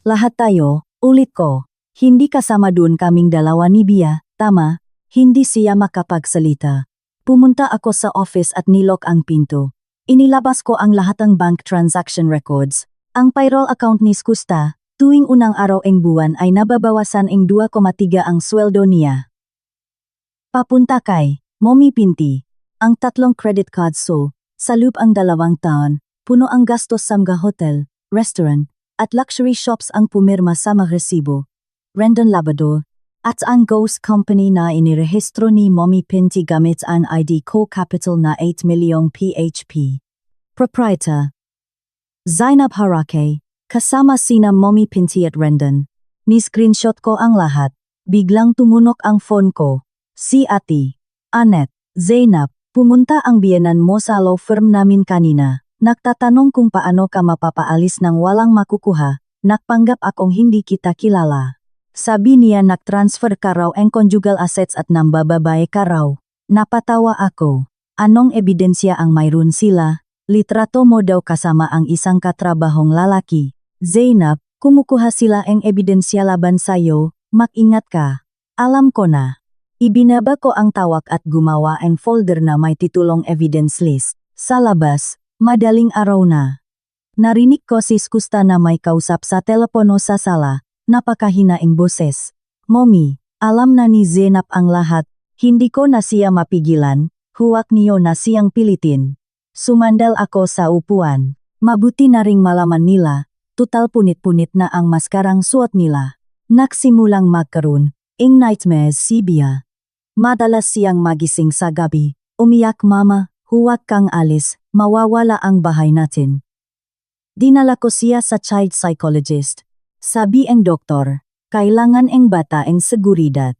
Lahat tayo, ulit ko. Hindi kasama dun kaming dalawa ni Bia, tama? Hindi siya makapagsalita. Pumunta ako sa office at nilok ang pinto. Inilabas ko ang lahat ng bank transaction records. Ang payroll account ni Skusta, tuwing unang araw ng buwan ay nababawasan ng 2,3 ang sweldo niya. Papunta kay Mommy Pinti. Ang 3 credit cards sa loob ang 2 taon. Puno ang gastos sa mga hotel, restaurant, at luxury shops ang pumirma sa mga resibo. Rendon Labrador, At ang ghost company na inirehistro ni Mommy Pinty gamit ang ID ko capital na 8 milyong PHP. Proprietor Zainab Harake, kasama sina Mommy Pinty at Rendon. Ni-screenshot ko ang lahat. Biglang tumunok ang phone ko. Si Ate Annette, Zainab, pumunta ang biyenan mo sa law firm namin kanina. Nagtatanong kung paano ka mapapaalis ng walang makukuha. Nakpanggap akong hindi kita kilala. Sabi niya nag-transfer ka raw ang conjugal assets at nambababae ka raw. Napatawa ako. Anong ebidensya ang mayroon sila? Litrato mo daw kasama ang isang katrabahong lalaki. Zainab, kumukuha sila ang ebidensya laban sayo, mag-ingat ka. Alam ko na. Ibinaba ko ang tawag at gumawa ang folder na may titulong evidence list. Sa labas, madaling araw na. Narinig ko si Skusta na may kausap sa telepono sa sala. Napakahinaing boses. Mommy, alam na ni Zainab ang lahat, hindi ko na siya mapigilan, huwag niyo na siyang pilitin. Sumandal ako sa upuan. Mabuti na ring malaman nila, tutal punit-punit na ang maskarang suot nila. Nagsimulang magkaroon, ing nightmares si Bia. Madalas siyang magising sa gabi, umiyak mama, huwag kang alis, mawawala ang bahay natin. Dinala ko siya sa child psychologist. Sabi ang doktor, kailangan ang bata ang seguridad.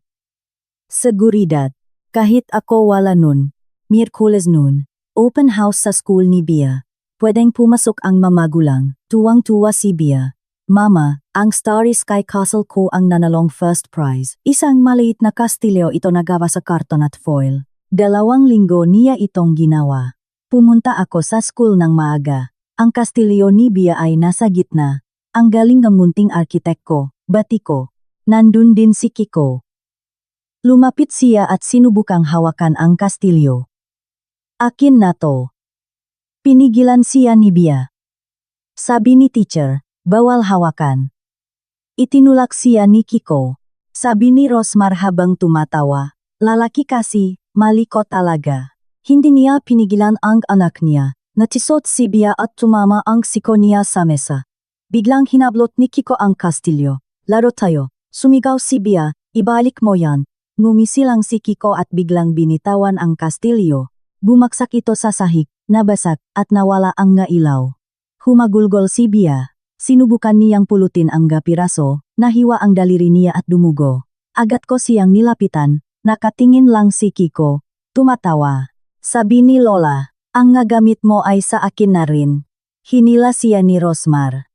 Seguridad, kahit ako wala nun. Miyerkules nun, open house sa school ni Bia. Pwedeng pumasok ang mamagulang, tuwang-tuwa si Bia. Mama, ang Starry Sky Castle ko ang nanalong first prize. Isang maliit na kastilyo ito nagawa sa karton at foil. 2 linggo niya itong ginawa. Pumunta ako sa school ng maaga. Ang kastilyo ni Bia ay nasa gitna. Ang galing ng munting arkitekto, batiko. Nandun din si Kiko. Lumapit siya at sinubukang hawakan ang kastilyo. Akin na to. Pinigilan siya ni Bia. Sabi ni teacher, bawal hawakan. Itinulak siya ni Kiko. Sabi ni Rosmar habang tumatawa, lalaki kasi, mali ko talaga. Hindi niya pinigilan ang anak niya. Natisot si Bia at tumama ang siko niya sa mesa. Biglang hinablot ni Kiko ang kastilyo. Laro tayo. Sumigaw si Bia, ibalik mo yan. Ngumisilang si Kiko at biglang binitawan ang kastilyo. Bumaksak ito sa sahig, nabasag, at nawala ang ngailaw. Humagulgol si Bia. Sinubukan niyang pulutin ang gapiraso, nahiwa ang daliri niya at dumugo. Agad ko siyang nilapitan, nakatingin lang si Kiko. Tumatawa. Sabi ni Lola, ang nagamit mo ay sa akin na rin. Hinila siya ni Rosmar.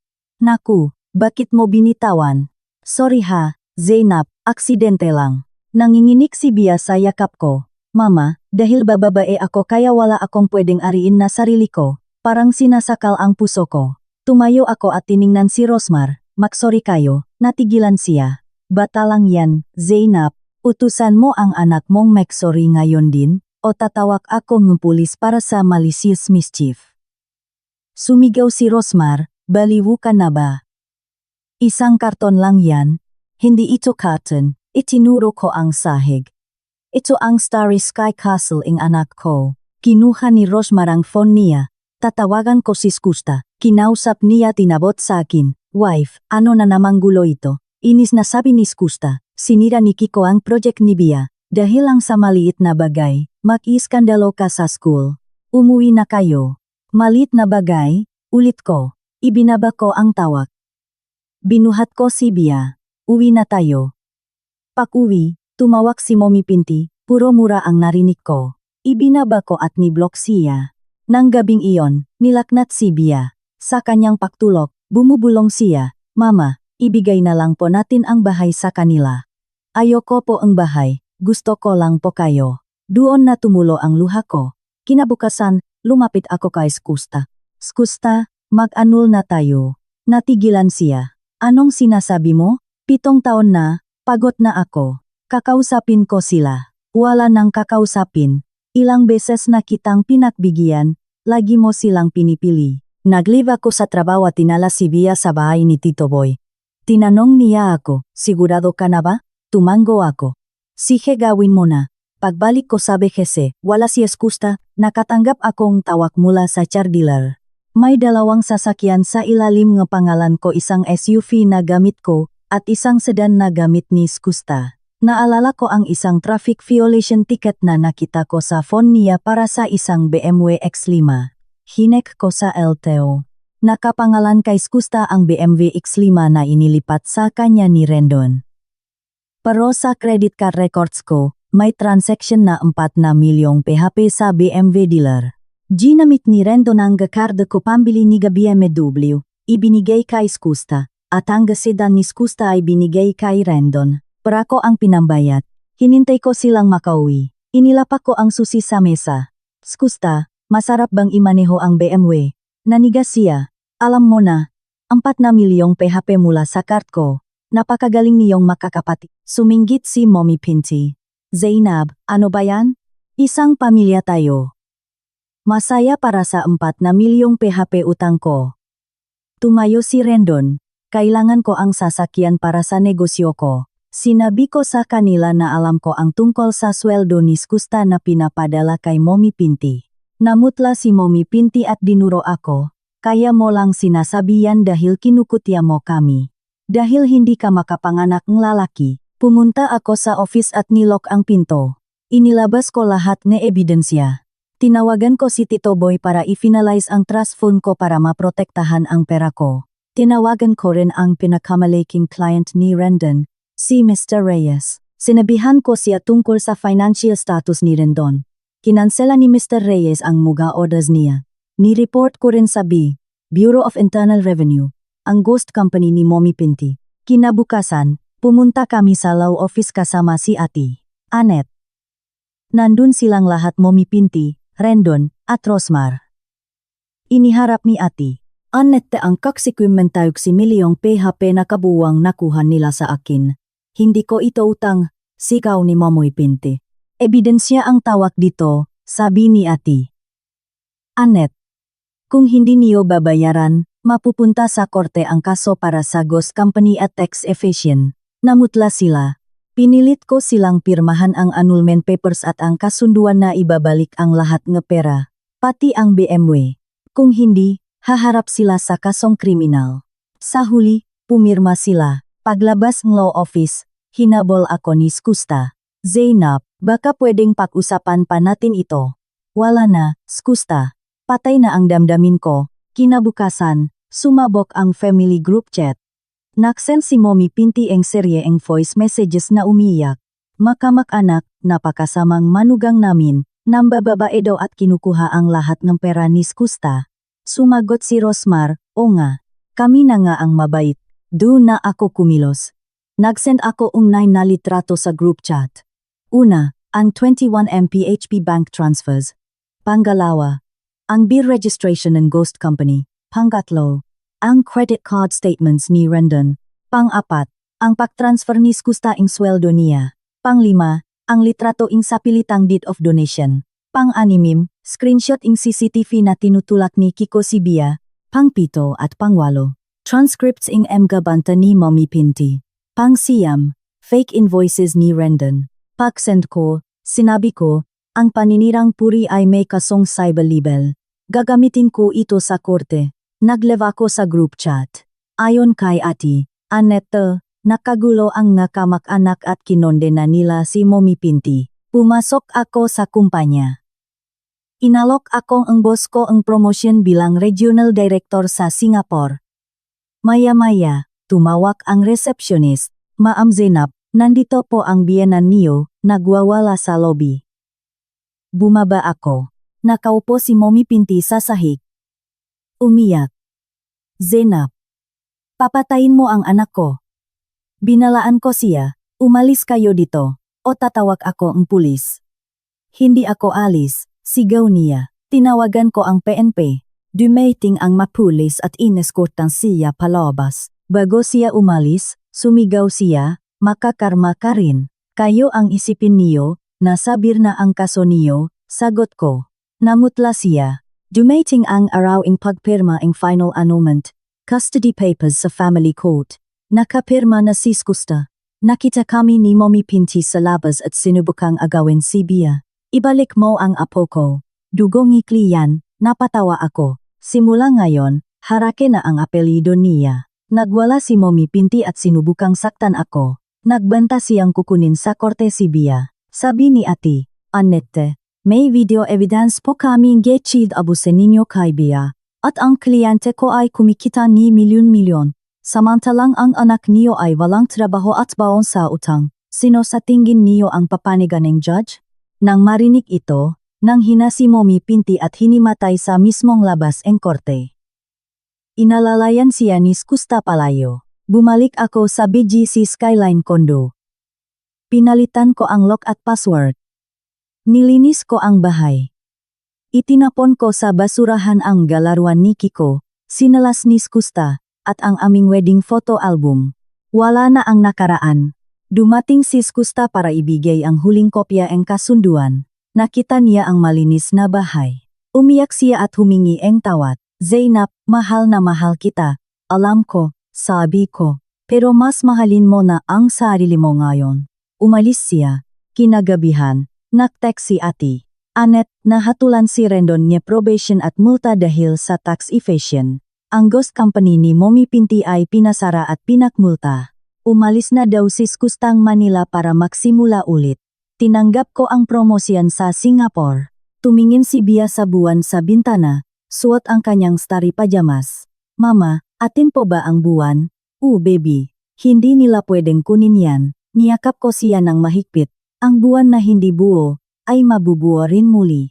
Naku, bakit mo binitawan? Sorry ha, Zainab, aksidente lang. Nanginginig si Bia sa yakap ko. Mama, dahil bababae ako kaya wala akong pwedeng ariin na sarili ko, parang sinasakal ang puso ko. Tumayo ako at tiningnan si Rosmar, magsorry kayo, natigilan siya. Bata lang yan, Zainab, utusan mo ang anak mong magsorry ngayon din, o tatawag ako ng pulis para sa malicious mischief. Sumigaw si Rosmar, baliw ka na ba? Isang karton lang yan, hindi ito carton, itinuro ko ang sahig. Ito ang Starry Sky Castle ing anak ko. Kinuha ni Rosmar ang phone niya, tatawagan ko si Skusta, kinausap niya tinabot sa akin, wife, ano na namang gulo ito? Inis na sabi ni Skusta, sinira ni Kiko ang project ni Bia, dahil lang sa maliit na bagay, mag-iskandalo ka sa school. Umuwi na kayo. Maliit na bagay, ulit ko. Ibinaba ko ang tawag. Binuhat ko si Bia. Uwi na tayo. Pag-uwi, tumawag si Mommy Pinty, puro mura ang narinig ko. Ibinaba ko at ni-block siya. Nang gabing iyon, nilaknat si Bia. Sa kanyang pagtulog, bumubulong siya, Mama, ibigay na lang po natin ang bahay sa kanila. Ayoko po ang bahay, gusto ko lang po kayo. Doon na tumulo ang luha ko. Kinabukasan, lumapit ako kay Skusta. Skusta, mag-anul na tayo. Natigilan siya. Anong sinasabi mo? 7 taon na, pagod na ako. Kakausapin ko sila. Wala nang kakausapin. Ilang beses na kitang pinagbigyan, lagi mo silang pinipili. Nag-leave ako sa trabaho at tinala si Bia sa bahay ni Tito Boy. Tinanong niya ako, sigurado ka na ba? Tumango ako. Sige gawin mo na. Pagbalik ko sa BGC, wala si Skusta, nakatanggap akong tawag mula sa car dealer. May 2 sasakyan sa ilalim ng pangalan ko, isang SUV na gamit ko, at isang sedan na gamit ni Skusta. Naalala ko ang isang traffic violation ticket na nakita ko sa phone niya para sa isang BMW X5. Hinek ko sa LTO. Nakapangalan kay Skusta ang BMW X5 na inilipat sa kanya ni Rendon. Pero sa credit card records ko, may transaction na 4 na milyong PHP sa BMW dealer. Ginamit ni Rendon ang card ko pambili ni BMW, ibinigay kay Skusta, at ang sedan ni Skusta ay binigay kay Rendon. Para ko ang pinambayad, hinintay ko silang makauwi. Inilapak ko ang susi sa mesa. Skusta, masarap bang imaneho ang BMW? Nanigas siya. Alam mo na, 4 na milyong PHP mula sa card ko. Napakagaling niyong makakapatid. Suminggit si Mommy Pinty. Zainab, ano ba yan? Isang pamilya tayo. Masaya para sa 4 na milyong PHP utang ko. Tumayo si Rendon. Kailangan ko ang sasakyan para sa negosyo ko. Sinabi ko sa kanila na alam ko ang tungkol sa sweldo ni Skusta na pinapadala kay Mommy Pinty. Namutla si Mommy Pinty at dinuro ako, kaya mo lang sinasabihan dahil kinukutya mo kami. Dahil hindi ka makapanganak ng lalaki, pumunta ako sa office at nilok ang pinto. Inilabas ko lahat ng ebidensya. Tinawagan ko si Tito Boy para i-finalize ang trust fund ko para maprotektahan ang pera ko. Tinawagan ko rin ang pinakamalaking client ni Rendon, si Mr. Reyes. Sinabihan ko siya tungkol sa financial status ni Rendon. Kinansela ni Mr. Reyes ang mga orders niya. Ni-report ko rin sa Bureau of Internal Revenue, ang ghost company ni Mommy Pinty. Kinabukasan, pumunta kami sa law office kasama si Ate Annette. Nandun silang lahat, Mommy Pinty, Rendon, at Rosmar. Iniharap ni Ate Annette ang 20 milyong PHP na kabuwang nakuha nila sa akin. Hindi ko ito utang, sigaw ni Mommy Pinty. Ebidensya ang tawag dito, sabi ni Ate Annette. Kung hindi niyo babayaran, mapupunta sa korte ang kaso para sa ghost company at tax evasion. Namutla sila. Pinilit ko silang pirmahan ang annulment papers at ang kasunduan na ibabalik ang lahat ng pera, pati ang BMW. Kung hindi, haharap sila sa kasong kriminal. Sa huli, pumirma sila. Paglabas ng law office, hinabol ako ni Skusta. Zainab, baka pwedeng pag-usapan pa natin ito. Wala na, Skusta. Patay na ang damdamin ko. Kinabukasan, sumabog ang family group chat. Naksend si Mommy Pinty ang serye ang voice messages na umiyak. Makamak-anak, napakasamang manugang namin, nambababae daw at kinukuha ang lahat ng pera ni Skusta. Sumagot si Rosmar, o nga, kami na nga ang mabait. Doon na ako kumilos. Nagsend ako ng 9 na litrato sa group chat. Una, ang 21 MPHP bank transfers. Pangalawa, ang beer registration ng ghost company. Pangatlo, ang credit card statements ni Rendon. Pang-apat, ang pag-transfer ni Skusta ing sweldo niya. Pang-lima, ang litrato ing sapilitang deed of donation. Pang-animim, screenshot ing CCTV na tinutulak ni Kiko Sibia. Pang-pito at pang-walo, transcripts ing Banta ni Mommy Pinty. Pang-siyam, fake invoices ni Rendon. Pag-send ko, sinabi ko, ang paninirang puri ay may kasong cyber libel. Gagamitin ko ito sa korte. Nag-leave ako sa group chat. Ayon kay Ate Annette, nakagulo ang nakamak-anak at kinonde na nila si Mommy Pinty. Pumasok ako sa kumpanya. Inalok ako ang boss ko ang promotion bilang regional director sa Singapore. Maya-maya, tumawag ang receptionist. Ma'am Zainab, nandito po ang biyenan niyo, nagwawala sa lobby. Bumaba ako. Nakaupo si Mommy Pinty sa sahig. Umiyak. Zainab, papatayin mo ang anak ko. Binalaan ko siya, umalis kayo dito, o tatawag ako ang pulis. Hindi ako alis, sigaw niya. Tinawagan ko ang PNP. Dumating ang mapulis at ineskortan siya palabas. Bago siya umalis, sumigaw siya, makakarma ka rin. Kayo ang isipin niyo, nasabir na ang kaso niyo, sagot ko. Namutla siya. Dumating ang araw ing pagpirma ing final annulment, custody papers sa family court. Nakapirma na si Skusta. Nakita kami ni Mommy Pinty sa labas at sinubukang agawin si Bia. Ibalik mo ang apo ko. Dugong ngikli yan, napatawa ako. Simula ngayon, Harake na ang apelyido niya. Nagwala si Mommy Pinty at sinubukang saktan ako. Nagbanta siyang kukunin sa korte si Bia. Sabi ni Ate Annette, may video evidence po kaming getchid abusin ninyo kay Bia. At ang kliyente ko ay kumikita ni milyon-milyon. Samantalang ang anak niyo ay walang trabaho at baon sa utang. Sino sa tingin niyo ang papanigan ng judge? Nang marinig ito, nang hinasi Mommy Pinti at hinimatay sa mismong labas ng korte. Inalalayan siya ni Skusta palayo. Bumalik ako sa BGC Skyline Condo. Pinalitan ko ang lock at password. Nilinis ko ang bahay. Itinapon ko sa basurahan ang galaruan ni Kiko, sinalas ni Skusta, at ang aming wedding photo album. Wala na ang nakaraan. Dumating si Skusta para ibigay ang huling kopya ng kasunduan. Nakita niya ang malinis na bahay. Umiyak siya at humingi ng tawad. Zainab, mahal na mahal kita. Alam ko, sabi ko. Pero mas mahalin mo na ang sarili mo ngayon. Umalis siya. Kinagabihan, nag-text si Ate Annette na hatulan si Rendon niya probation at multa dahil sa tax evasion. Ang ghost company ni Mommy Pinti ay pinasara at pinakmulta. Umalis na daw si Skustang Manila para magsimula ulit. Tinanggap ko ang promosyon sa Singapore. Tumingin si Bia sa buwan sa bintana, suot ang kanyang starry pajamas. Mama, atin po ba ang buwan? Baby, hindi nila pwedeng kunin yan. Niyakap ko siya ng mahigpit. Ang buwan na hindi buo, ay mabubuo rin muli.